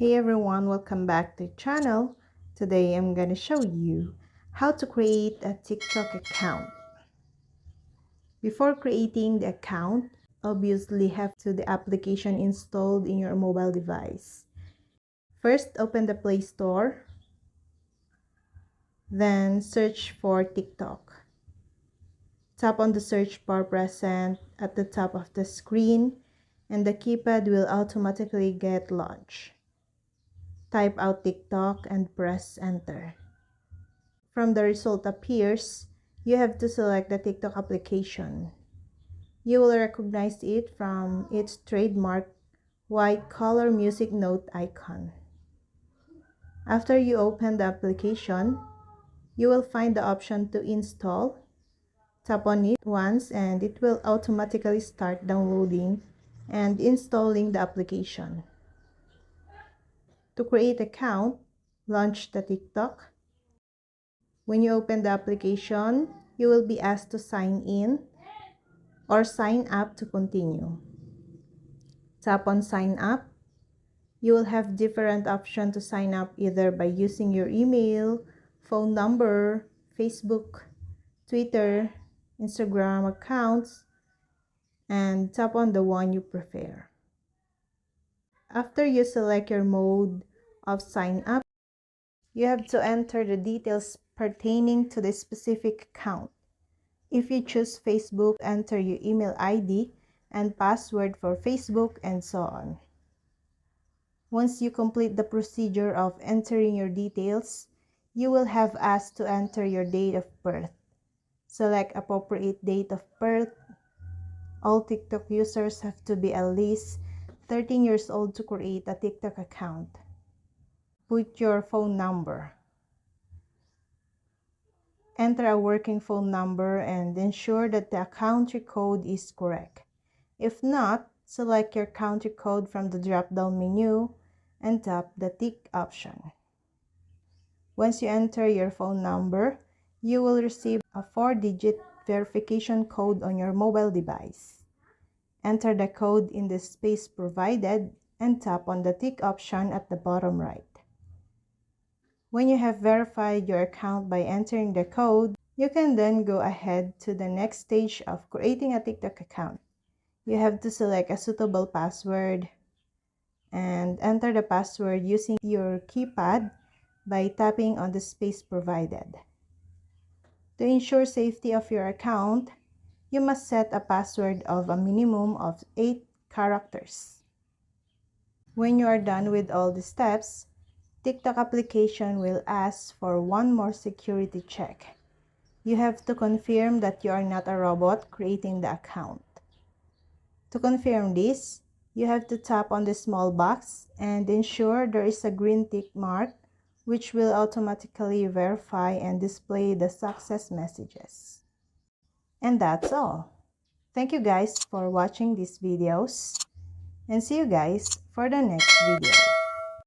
Hey everyone, welcome back to the channel. Today I'm gonna show you how to create a TikTok account. Before creating the account, obviously have the application installed in your mobile device. First, open the Play Store, then search for TikTok. Tap on the search bar present at the top of the screen and the keypad will automatically get launched. Type out TikTok and press enter. From the result appears, you have to select the TikTok application. You will recognize it from its trademark white color music note icon. After you open the application, you will find the option to install. Tap on it once and it will automatically start downloading and installing the application. To create an account, launch the TikTok. When you open the application, you will be asked to sign in or sign up to continue. Tap on sign up. You will have different options to sign up either by using your email, phone number, Facebook, Twitter, Instagram accounts, and tap on the one you prefer. After you select your mode of sign up, you have to enter the details pertaining to the specific account. If you choose Facebook, enter your email ID and password for Facebook and so on. Once you complete the procedure of entering your details, you will have asked to enter your date of birth. Select appropriate date of birth. All TikTok users have to be at least 13 years old to create a TikTok account. Put your phone number. Enter a working phone number and ensure that the country code is correct. If not, select your country code from the drop-down menu and tap the tick option. Once you enter your phone number, you will receive a 4-digit verification code on your mobile device. Enter the code in the space provided and tap on the tick option at the bottom right. When you have verified your account by entering the code, you can then go ahead to the next stage of creating a TikTok account. You have to select a suitable password and enter the password using your keypad by tapping on the space provided. To ensure safety of your account, you must set a password of a minimum of 8 characters. When you are done with all the steps, TikTok application will ask for one more security check. You have to confirm that you are not a robot creating the account. To confirm this, you have to tap on the small box and ensure there is a green tick mark, which will automatically verify and display the success messages. And that's all. Thank you guys for watching these videos and see you guys for the next video.